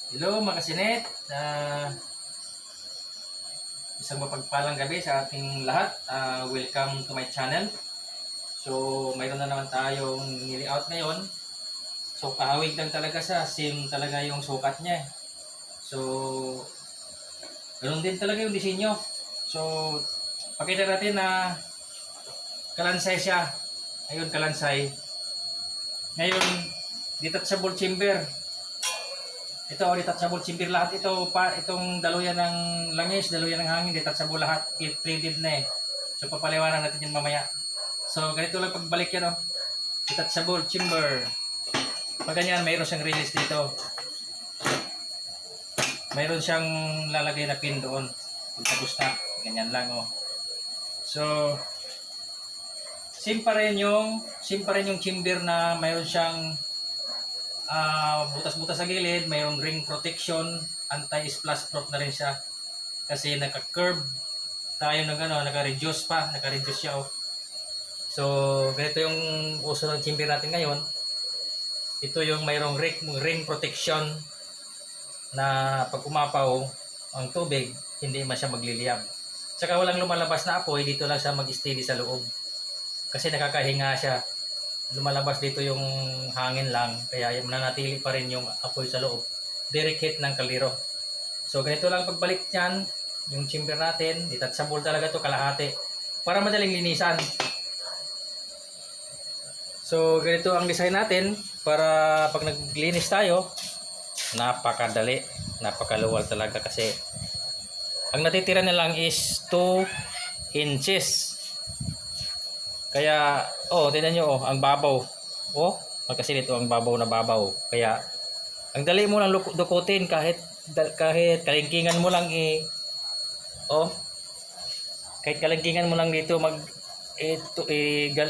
Hello mga kasinit, isang mapagpalang gabi sa ating lahat. Welcome to my channel. So mayroon na naman tayong nili-out ngayon. So kahawig lang talaga sa same talaga yung sukat niya. So ganoon din talaga yung disenyo. So pakita natin na kalansay siya. Ayun, kalansay. Ngayon, detachable chamber. Ito, detachable chamber lahat ito, itong daluyan ng langis, daluyan ng hangin, detachable lahat, plated na eh. So papaliwanan natin yan mamaya. So ganito lang pagbalik yan, oh. Detachable chamber. Pag ganyan, mayroon siyang release dito. Mayroon siyang lalagay na pin doon. Tapos na, ganyan lang, oh. So same pa rin yung chamber na mayroon siyang butas-butas sa gilid, mayroong ring protection, anti-splash proof na rin siya kasi naka-curve tayo ng naka-reduce siya, oh. So ganito yung uso ng chamber natin ngayon. Ito yung mayroong ring protection na pag umapaw ang tubig hindi man siya magliliyab, saka walang lumalabas na apoy dito lang siya mag-steady sa loob kasi nakakahinga siya. Lumalabas dito yung hangin lang, kaya mananatili pa rin yung apoy sa loob, direct hit ng kaliro. So ganito lang pagbalik niyan, yung chamber natin, detachable talaga to, kalahati, para madaling linisan. So ganito ang design natin para pag naglinis tayo, napakadali, napakaluwal talaga kasi ang natitira na lang is 2 inches. Kaya, tingnan nyo, ang babaw. Kasi nito ang babaw na babaw. Kaya, ang dali mo lang dukutin kahit kalingkingan mo lang kahit kalingkingan mo lang dito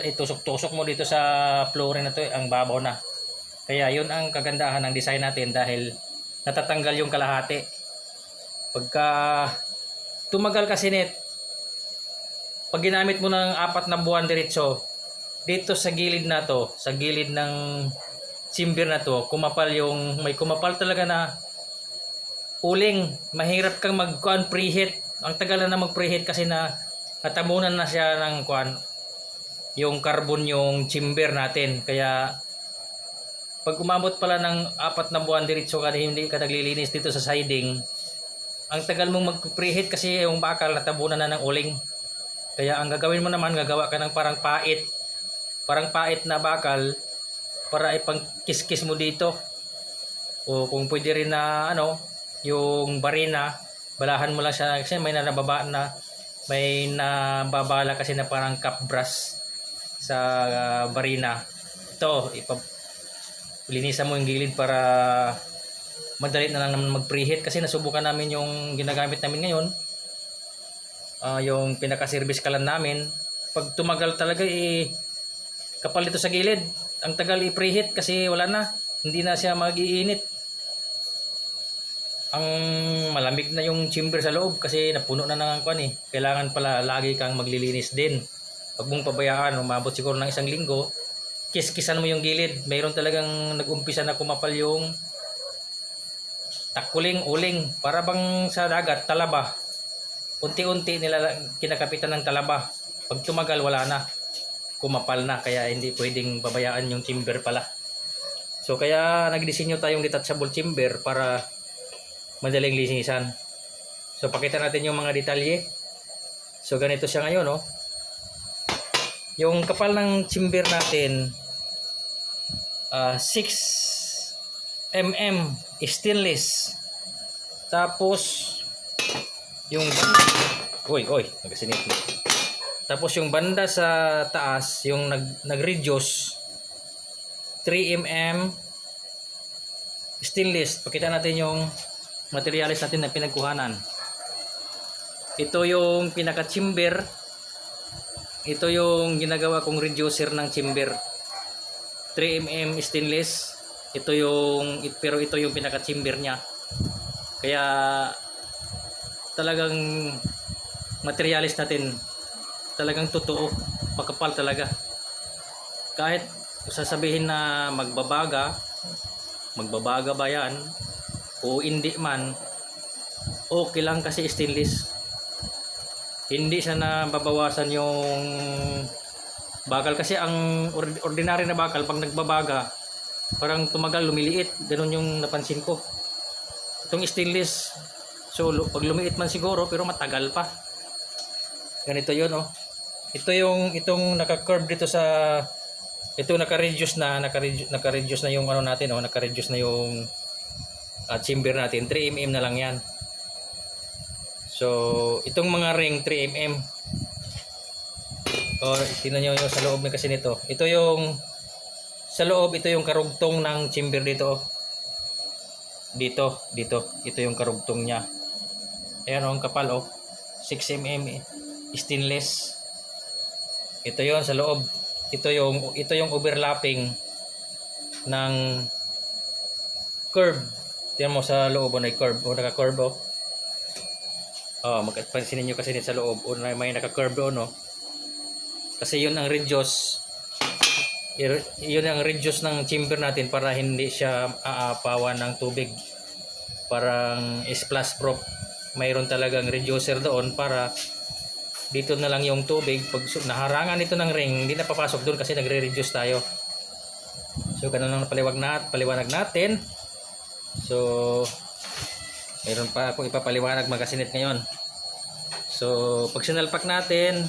itusok-tusok mo dito sa flooring na to, ang babaw na. Kaya, yun ang kagandahan ng design natin dahil natatanggal yung kalahati. Pagka tumagal kasi pag ginamit mo ng 4 na buwan diretso, dito sa gilid na to, sa gilid ng chamber na to, may kumapal talaga na uling. Mahirap kang preheat. Ang tagal na mag-preheat kasi natabunan na siya ng yung carbon yung chamber natin. Kaya pag umabot pala ng 4 na buwan diretso ka, hindi ka naglilinis dito sa siding, ang tagal mong mag-preheat kasi yung bakal natabunan na ng uling. Kaya ang gagawin mo naman, gagawa ka ng parang pait na bakal para ipang kiskis mo dito. O kung pwede rin na yung barina, balahan mo lang siya kasi may nababala kasi na parang cup brush sa barina. Ito, linisan mo yung gilid para madali na lang naman mag-preheat kasi nasubukan namin yung ginagamit namin ngayon. Yung pinaka-service kalan namin, pag tumagal talaga kapal dito sa gilid, ang tagal i-preheat kasi wala na, hindi na siya mag-iinit. Ang malamig na yung chamber sa loob kasi napuno na ng kailangan pala lagi kang maglilinis din. Pag mong pabayaan, umabot siguro ng 1 linggo, kiskisan mo yung gilid. Mayroon talagang nag-umpisa na kumapal yung takuling, uling, para bang sa dagat, talaba. Unti-unti nila kinakapitan ng talaba. Pag tumagal, wala na, kumapal na, kaya hindi pwedeng babayaan yung chamber pala. So kaya nagdisenyo tayong detachable chamber para madaling linisan. So pakita natin yung mga detalye. So ganito siya ngayon, yung kapal ng chamber natin, 6 mm stainless. Tapos yung nagasinip. Tapos yung banda sa taas, yung nag-reduce, 3 mm stainless. Pakita natin yung materials natin na pinagkuhanan. Ito yung pinaka-chamber. Ito yung ginagawa kong reducer ng chamber. 3 mm stainless. Pero ito yung pinaka-chamber niya. Kaya talagang materials natin talagang totoo, makapal talaga. Kahit sasabihin na magbabaga ba yan o hindi man, okay lang kasi stainless. Hindi siya nababawasan yung bakal kasi ang ordinary na bakal pag nagbabaga parang tumagal, lumiliit. Ganun yung napansin ko. Itong stainless, so pag lumiit man siguro pero matagal pa. Ganito yun, oh. Ito yung itong naka-curve dito sa ito naka-reduce na yung ano natin, oh, naka-reduce na yung chamber natin. 3 mm na lang 'yan. So, itong mga ring 3 mm. Oh, tingnan niyo yung sa loob na kasi nito. Ito yung sa loob, ito yung karugtong ng chamber dito. Dito. Ito yung karugtong niya. Ayan, oh, ang kapal, oh. 6 mm stainless. Ito yon sa loob. Ito yung overlapping ng curve. Tingnan mo sa loob, may curve, o naka-curve, oh. Oh, magpansinin niyo kasi sa loob, o may naka-curve doon, no. Kasi yun ang reduce. Yun ang reduce ng chamber natin para hindi siya aapawan ng tubig. Parang splash proof. Mayroon talagang reducer doon para dito na lang yung tubig. Pag naharangan ito ng ring, hindi na papasok doon kasi nagre-reduce tayo. So, ganun lang paliwanag natin. So, mayroon pa ako ipapaliwanag magasinit ngayon. So, pag sinalpak natin,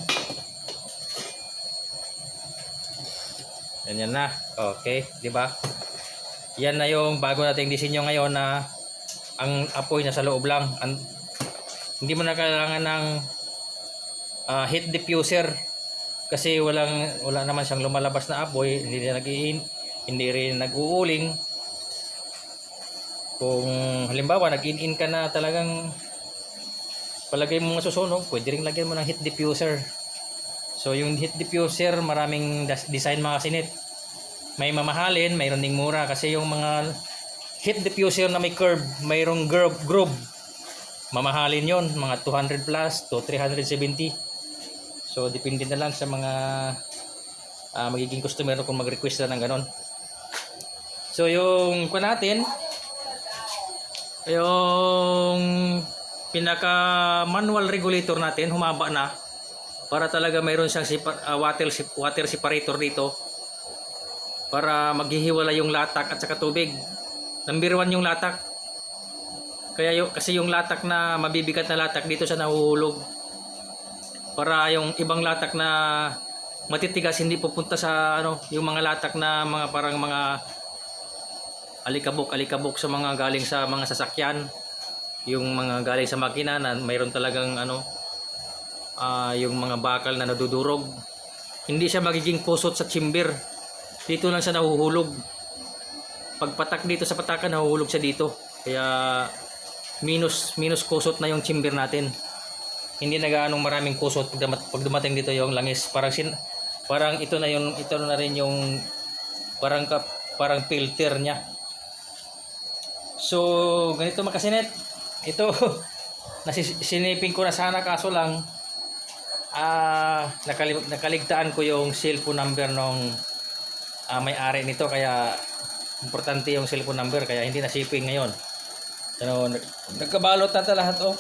yan na. Okay, di ba? Yan na yung bago nating disenyo ngayon na ang apoy na sa loob lang. Hindi mo na kailangan ng heat diffuser kasi wala naman siyang lumalabas na apoy, hindi rin nag-uuling. Kung halimbawa nag-in ka na talagang palagay mo masusunog, pwede rin lagyan mo ng heat diffuser. So yung heat diffuser, maraming design mga kasinit. May mamahalin, mayroon ding mura kasi yung mga heat diffuser na may curve, mayroong groove. Mamahalin yon, mga 200 plus to 370. So depende na lang sa mga magiging customer kung mag-request na ng ganon. So yung kuha natin, yung pinaka manual regulator natin humaba na para talaga mayroon siyang water separator dito para maghihiwala yung latak at saka tubig. Number 1 yung latak. Kasi yung latak na mabibigat na latak dito sa nahuhulog. Para yung ibang latak na matitigas hindi pupunta sa yung mga latak na mga parang mga alikabok sa mga galing sa mga sasakyan, yung mga galing sa makina na mayroon talagang yung mga bakal na nadudurog, hindi siya magiging kusot sa chamber. Dito lang siya nahuhulog. Pagpatak dito sa patakan, nahuhulog siya dito. Kaya minus kusot na yung chamber natin. Hindi na gaanong maraming kusot pag dumating dito yung langis. Parang ito na rin yung parang filter niya. So, ganito makasinit. Ito, siniping ko na sana kaso lang nakaligtaan ko yung cellphone number ng may-ari nito, kaya importante yung cellphone number, kaya hindi na shipping ngayon. Nagkabalot na lahat, oh.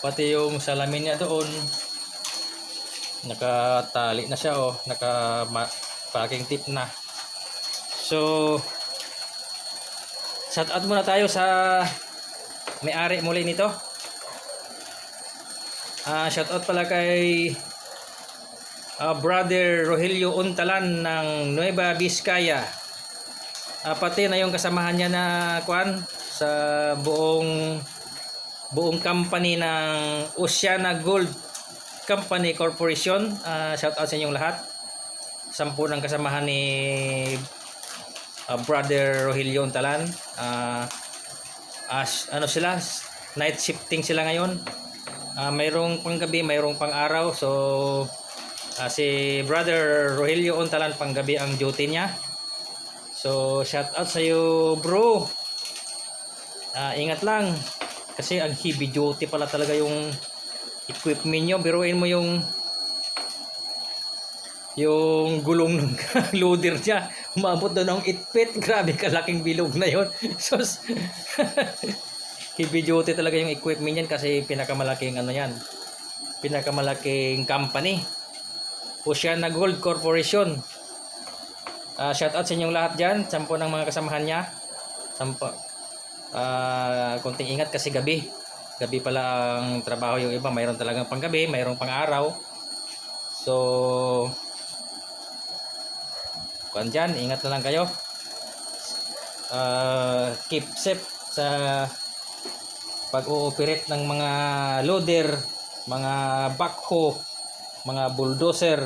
Pati yung salamin niya doon nakatali na siya, oh. Packing tip na. So, shout out muna tayo sa may-ari muli nito. Shout out pala kay Brother Rogelio Untalan ng Nueva Vizcaya. Pati na yung kasamahan niya na sa buong company ng Oceana Gold Company Corporation. Shout out sa inyong lahat. 10 ng kasamahan ni Brother Rogelio Untalan. Sila, night shifting sila ngayon. Mayroong panggabi, mayroong pang-araw. So si Brother Rogelio Untalan panggabi ang duty niya. So shout out sa iyo, bro. Ingat lang kasi ang heavy duty pala talaga yung equipment nyo. Biruin mo yung gulong ng loader niya, umabot doon ng 8 feet. Grabe, kalaking bilog na yon. So heavy duty talaga yung equipment yan kasi pinakamalaking ano yan. Pinakamalaking company. Oceana Gold Corporation. Shout out sa inyong lahat dyan. 10 ng mga kasamahan niya. 10. Konting ingat kasi gabi. Gabi pala ang trabaho yung iba. Mayroon talagang panggabi, mayroong pang-araw. So, kuan dyan, ingat na lang kayo. Keep safe sa pag-ooperate ng mga loader, mga backhoe, mga bulldozer.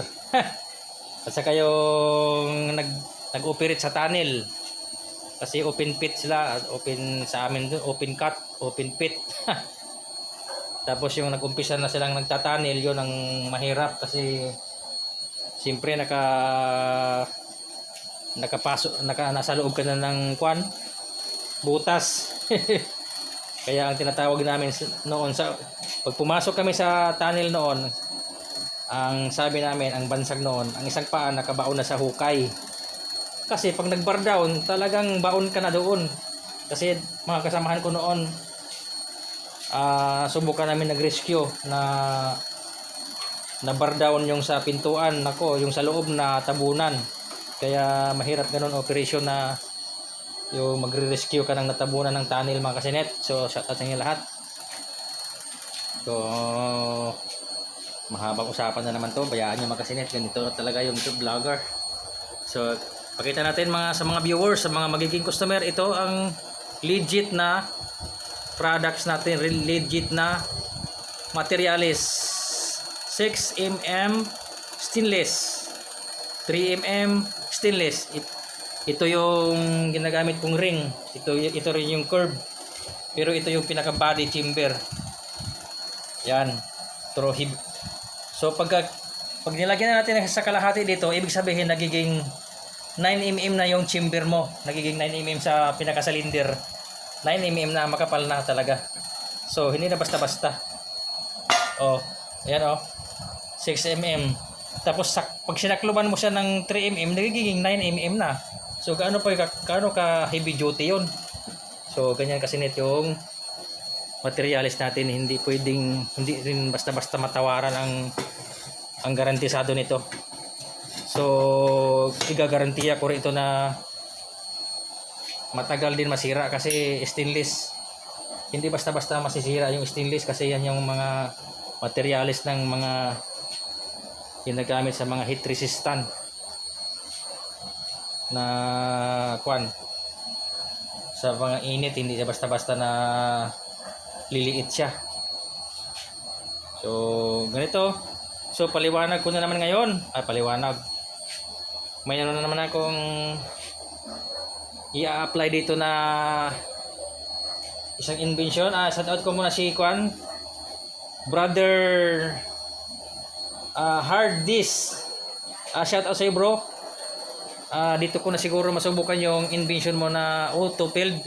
At saka yung nag-operate sa tunnel. Kasi open pit sila, open sa amin doon, open cut, open pit. Tapos yung nag-umpisa na silang nagtatunnel, yun ang mahirap kasi siyempre nasa loob ka na ng kwan, butas. Kaya ang tinatawag namin noon sa pag pumasok kami sa tunnel noon, ang sabi namin, ang bansag noon, ang isang paa nakabaon na sa hukay. Kasi pag nag-bar down, talagang baon ka na doon. Kasi mga kasamahan ko noon, subukan namin nag-rescue na bar down yung sa pintuan, nako, yung sa loob na tabunan. Kaya mahirap ganun operation na yung magre-rescue ka ng natabunan ng tunnel, mga kasinet. So shout out sa inyo lahat. So mahabang usapan na naman to, bayaan nyo mga kasinet, ganito talaga yung vlogger. So pakita natin sa mga viewers, sa mga magiging customer, ito ang legit na products natin, legit na materials. 6mm stainless, 3mm stainless. Ito yung ginagamit kong ring. Ito rin yung curve. Pero ito yung pinaka body chamber. Yan. So pag nilagyan na natin sa kalahati dito, ibig sabihin nagiging 9mm na yung chamber mo. Nagiging 9mm sa pinaka cylinder. 9mm na, makapal na talaga. So hindi na basta-basta. Oh, ayan oh. 6mm. Tapos pag sinakluban mo siya ng 3mm, nagiging 9mm na. So gaano ka heavy duty 'yon. So ganyan kasi net yung materials natin, hindi rin basta-basta matawaran ang garantisado nito. So igagarantiya ko rin ito na matagal din masira kasi stainless. Hindi basta-basta masisira yung stainless kasi yan yung mga materials ng mga ginagamit sa mga heat resistant na kwan sa mga init. Hindi siya basta-basta na liliit siya. So ganito. So paliwanag ko na naman ngayon. Paliwanag. May ano na naman akong i-apply dito na isang invention. Shout out ko muna si kwan, brother hard disk. Shout out sa iyo, bro. Dito ko na siguro masubukan yung invention mo na auto filled.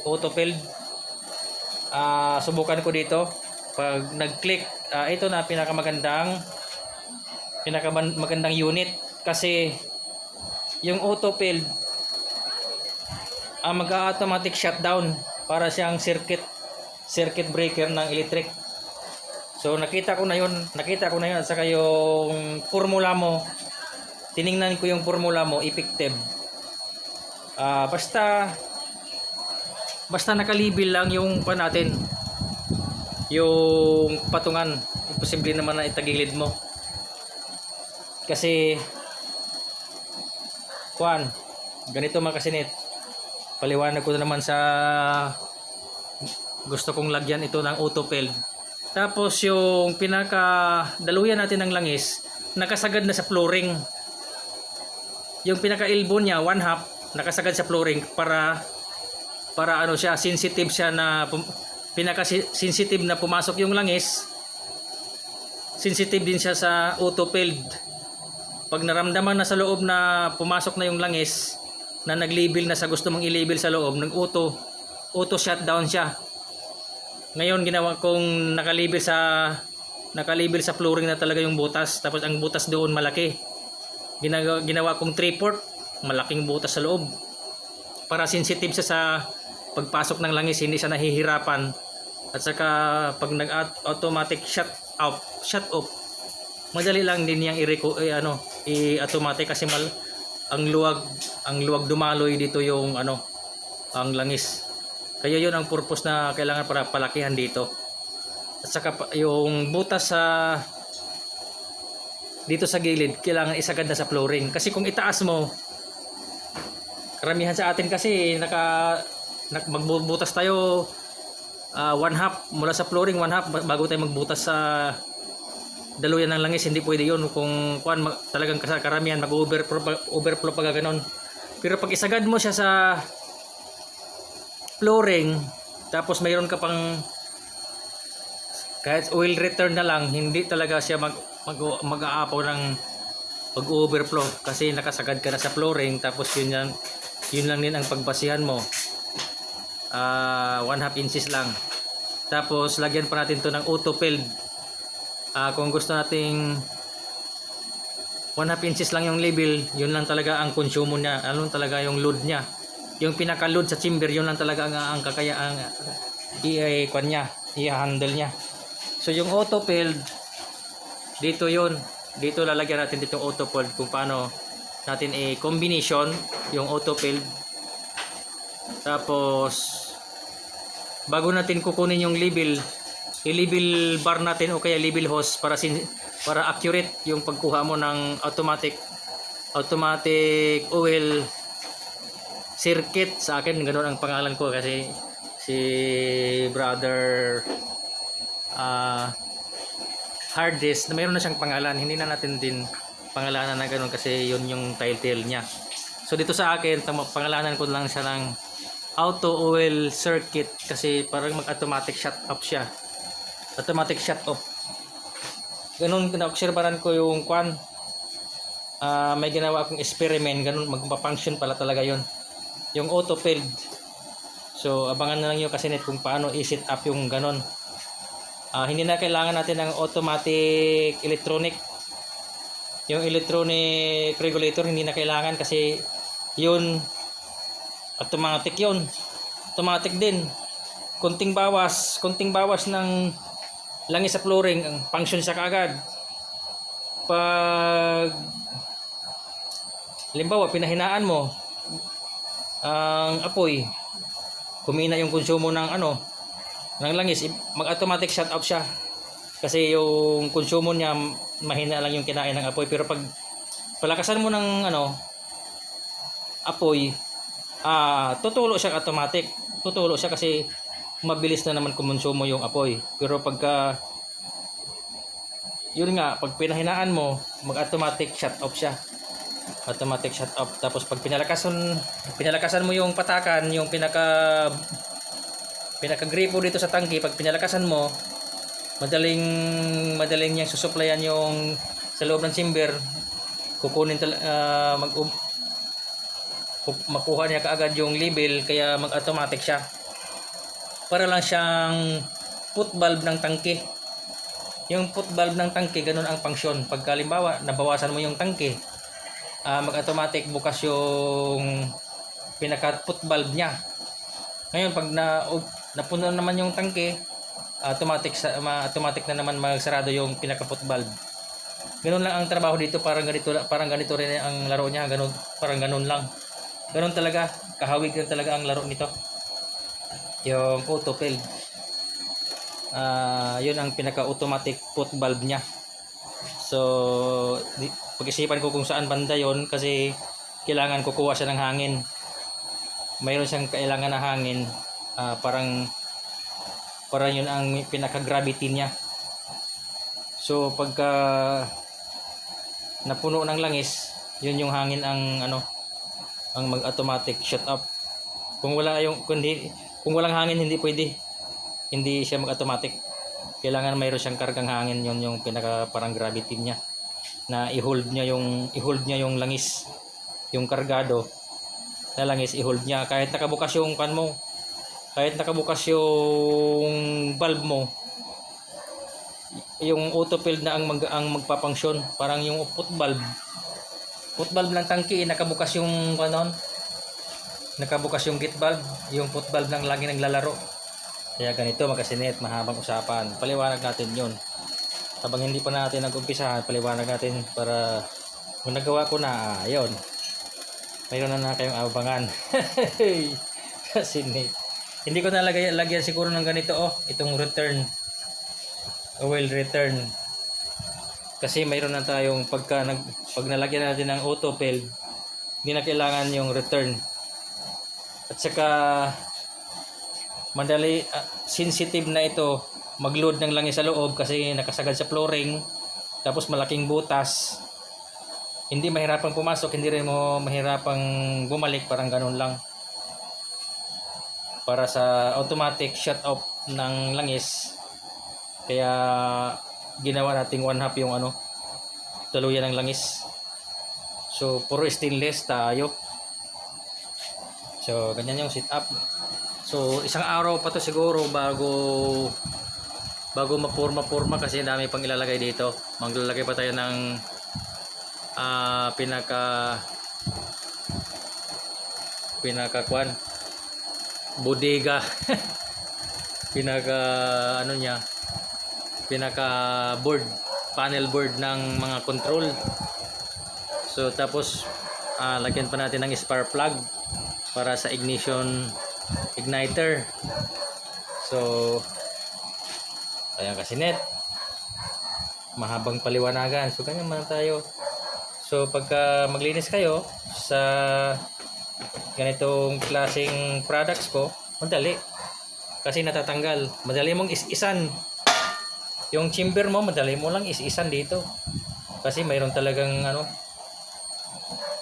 Subukan ko dito. Pag nag-click, ito na pinakamagandang unit kasi yung auto filled mag-automatic shutdown, para siyang circuit breaker ng electric. So nakita ko na yun at saka yung formula mo, tiningnan ko yung formula mo, effective. Basta nakalibel lang yung pa natin, yung patungan, imposible naman na itagilid mo kasi ganito mga kasinit. Paliwanag ko na naman sa gusto kong lagyan ito ng auto filled. Tapos yung daluyan natin ng langis, nakasagad na sa flooring. Yung pinaka-elbow niya, 1/2, nakasagad sa flooring para ano siya, sensitive siya na pinaka-sensitive na pumasok yung langis. Sensitive din siya sa auto filled. Pag naramdaman na sa loob na pumasok na yung langis, na nag-label na sa gusto mong i-label sa loob, auto shutdown siya. Ngayon ginawa kong nakalabel sa flooring na talaga yung butas, tapos ang butas doon malaki. Ginawa kong 3/4, malaking butas sa loob. Para sensitive siya sa pagpasok ng langis, hindi siya nahihirapan. At At saka pag nag-automatic shut off, madali lang din yang i-automatic kasi ang luwag dumaloy dito yung ang langis. Kaya yun ang purpose na kailangan para palakihan dito. At saka yung butas dito sa gilid kailangan isagad na sa flooring kasi kung itaas mo, karamihan sa atin kasi magbubutas tayo 1/2 mula sa flooring, 1/2 bago tayo magbutas sa daluyan ng langis. Hindi pwede yun kung talagang karamihan overflow pag ganon. Pero pag isagad mo siya sa flooring, tapos mayroon ka pang kahit oil return na lang, hindi talaga siya mag-aapaw ng pag-overflow kasi nakasagad ka na sa flooring. Tapos yun lang din ang pagbasihan mo, 1/2 inches lang. Tapos lagyan pa natin to ng auto filled. Kung gusto nating 1/2 inches lang yung level, yun lang talaga ang konsumo niya, talaga yung load niya, yung pinaka load sa chamber, yun lang talaga ang kakayaan i-handle niya. So yung auto filled dito, dito lalagyan natin dito auto filled kung paano natin combination yung auto filled. Tapos bago natin kukunin yung label, i-label bar natin o kaya label hose para accurate yung pagkuha mo ng automatic oil circuit. Sa akin ganoon ang pangalan ko kasi si brother hard disk na mayroon na siyang pangalan, hindi na natin din pangalanan na ganoon kasi yun yung title niya. So dito sa akin pangalanan ko lang siya ng auto oil circuit kasi parang mag-automatic shut off siya. Automatic shut off. Ganun na-obserbahan ko yung may ginawa akong experiment, ganun magpa-function pala talaga yon. Yung auto filled. So abangan na lang yung kasi kung paano i-set up yung ganun. Hindi na kailangan natin ng automatic electronic. Yung electronic regulator hindi na kailangan kasi yun automatic yun. Automatic din. Konting bawas ng langis sa flooring, ang function siya kaagad. Pag halimbawa pinahinaan mo ang apoy, kumina yung konsumo ng ng langis, mag-automatic shut off siya. Kasi yung konsumo niya mahina lang yung kinain ng apoy. Pero pag palakasan mo ng apoy, tutulo siya automatic. Tutulo siya kasi mabilis na naman kumonsumo yung apoy. Pero pagka yun nga, pag pinahinaan mo, mag-automatic shut off siya. Automatic shut off. Tapos pag pinalakasan mo yung patakan, yung pinaka gripo dito sa tangke, pag pinalakasan mo, madaling niyang susuplayan yung sa loob ng chamber. Kukunin makuha niya kaagad yung label, kaya mag-automatic siya. Para lang siyang put valve ng tangke. Yung put valve ng tangke, ganun ang function. Pag halimbawa nabawasan mo yung tangke, mag-automatic bukas yung pinaka put valve niya. Ngayon pag napuno naman yung tangke, automatic na naman magsarado yung pinaka put valve. Ganun lang ang trabaho dito. Parang ganito rin ang laro niya. Parang ganun lang. Ganun talaga, kahawig lang talaga ang laro nito. Yung auto filled. Yun ang pinaka-automatic put valve niya. So, pag-isipan ko kung saan banda yon kasi kailangan kukuha siya ng hangin. Mayroon siyang kailangan na hangin. Parang yun ang pinaka-gravity niya. So, pagka napuno ng langis, yun yung hangin ang mag-automatic shut off. Kung walang hangin, hindi pwede. Hindi siya mag-automatic. Kailangan mayroon siyang kargang hangin, yun yung pinaka parang gravity niya. Na i-hold niya yung langis, yung kargado na langis, i-hold niya kahit nakabukas yung kahit nakabukas yung valve mo. Yung auto filled na ang magpapunction, parang yung put valve ng tangke, nakabukas yung gate valve, yung put valve lang lagi naglalaro. Kaya ganito mga kasinit, mahabang usapan. Paliwanag natin yun. Habang hindi pa natin nag-umpisahan, paliwanag natin para kung nagawa ko na, ayun. Mayroon na kayong abangan. Kasinit. Hindi ko lagyan siguro ng ganito, itong return. Oil return. Kasi mayroon na tayong pag nalagyan natin ng auto fill, hindi na kailangan yung return. At saka madali, sensitive na ito mag-load ng langis sa loob kasi nakasagad sa flooring, tapos malaking butas, hindi mahirapang pumasok, hindi rin mo mahirapang bumalik, parang ganun lang. Para sa automatic shut off ng langis, kaya ginawa nating 1/2 yung tuluyan ng langis. So puro stainless tayo. So ganyan yung setup. So isang araw pa to siguro bago mapurma kasi dami pang ilalagay dito. Maglalagay pa tayo ng pinaka bodega. pinaka panel board ng mga control. So tapos lagyan pa natin ng spark plug para sa igniter. So ayan kasinit, mahabang paliwanagan. So ganyan man tayo. So pagka maglinis kayo sa ganitong klaseng products ko, madali kasi natatanggal. Madali mong is-isan yung chamber mo, madali mo lang is-isan dito kasi mayroon talagang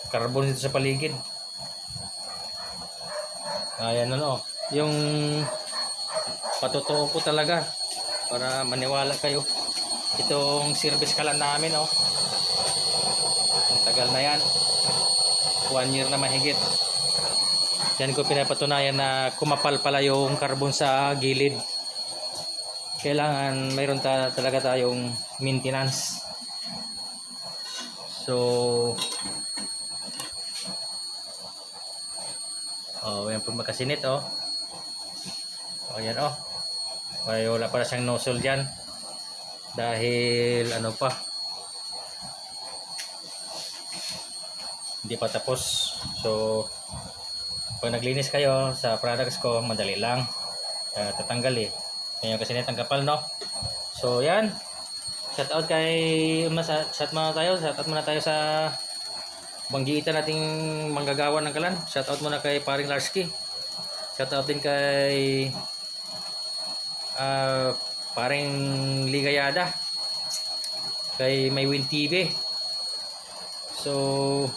carbon dito sa paligid. Ayan yung patotoo ko talaga para maniwala kayo. Itong service kalan namin ang tagal na yan, 1 year na mahigit. Yan ko pinapatunayan na kumapal pala yung carbon sa gilid. Kailangan mayroon talaga tayong maintenance. So yan po makasinit yan ay wala para siyang nozzle dyan dahil hindi pa tapos. So pag naglinis kayo sa products ko, madali lang tatanggal yan kasi ang kapal So yan, shout out muna tayo sa banggitan nating manggagawa ng kalan. Shout out muna kay Paring Larsky. Shout out din kay Paring Ligayada, kay Maywin TV. So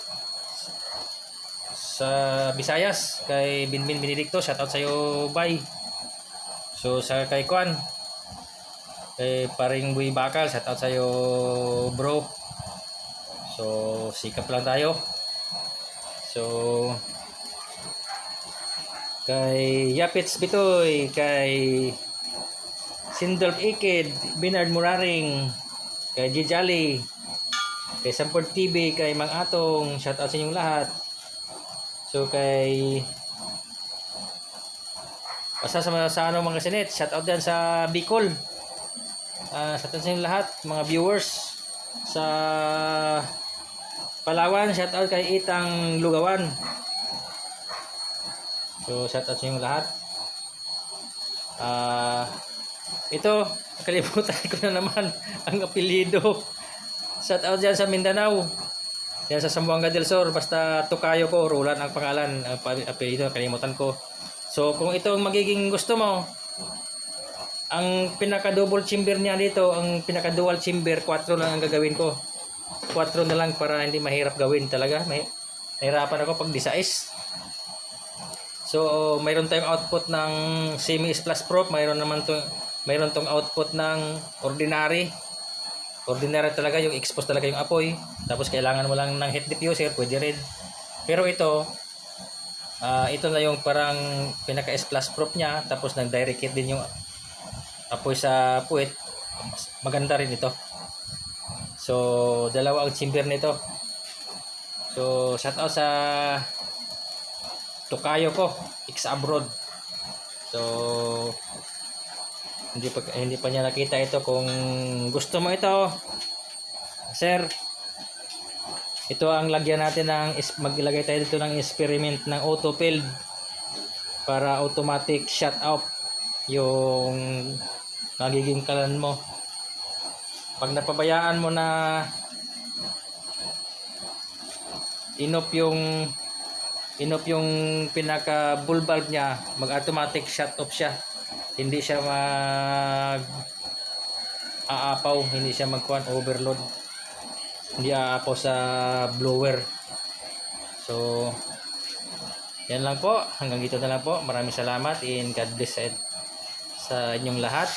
sa Visayas kay Binbin Benedicto, shout out sa iyo, bye. So sa kay Kwan, kay Paring Buy Bakal, shout out sa iyo, bro. So sikap lang tayo. So kay Yapits Bitoy, kay Sindolf Ikid, Bernard Muraring, kay Jijali, kay Sampord TV, kay Mang Atong, shout out sa inyong lahat. So kay basta sa mga sinit, shout out din sa Bicol. Shout out sa inyong lahat, mga viewers sa Palawan, shout out kay Itang Lugawan. So shout out sa inyong lahat. Ito, kalimutan ko na naman ang apelyido. Shout out dyan sa Mindanao, yan sa Zamboanga del Sur. Basta Tokayo ko, Roland ang pangalan, ang apelyido, kalimutan ko. So kung ito ang magiging gusto mo, ang pinaka double chamber niya dito, ang pinaka dual chamber, 4 lang ang gagawin ko. 4 na lang para hindi mahirap gawin talaga. Nahirapan ako pag di-size. So mayroon tayong output ng semi plus prop, mayroon tong output ng ordinary talaga, yung expose talaga yung apoy. Tapos kailangan mo lang ng heat diffuser, pwede rin. Pero ito na yung parang pinaka S plus prop niya, tapos nag direct heat din yung apoy sa puwet. Maganda rin ito. So dalawa ang chamber nito. So shout out sa Tokayo ko, X Abroad. So Hindi pa niya nakita ito. Kung gusto mo ito, sir, ito ang lagyan natin maglagay tayo dito ng experiment ng auto field para automatic shut off yung magiging kalan mo. Pag napabayaan mo na inop yung pinaka bull valve niya, mag-automatic shut off siya. Hindi siya aapaw, hindi siya overload. Hindi aapaw sa blower. So, yan lang po. Hanggang dito na lang po. Maraming salamat and God bless sa inyong lahat.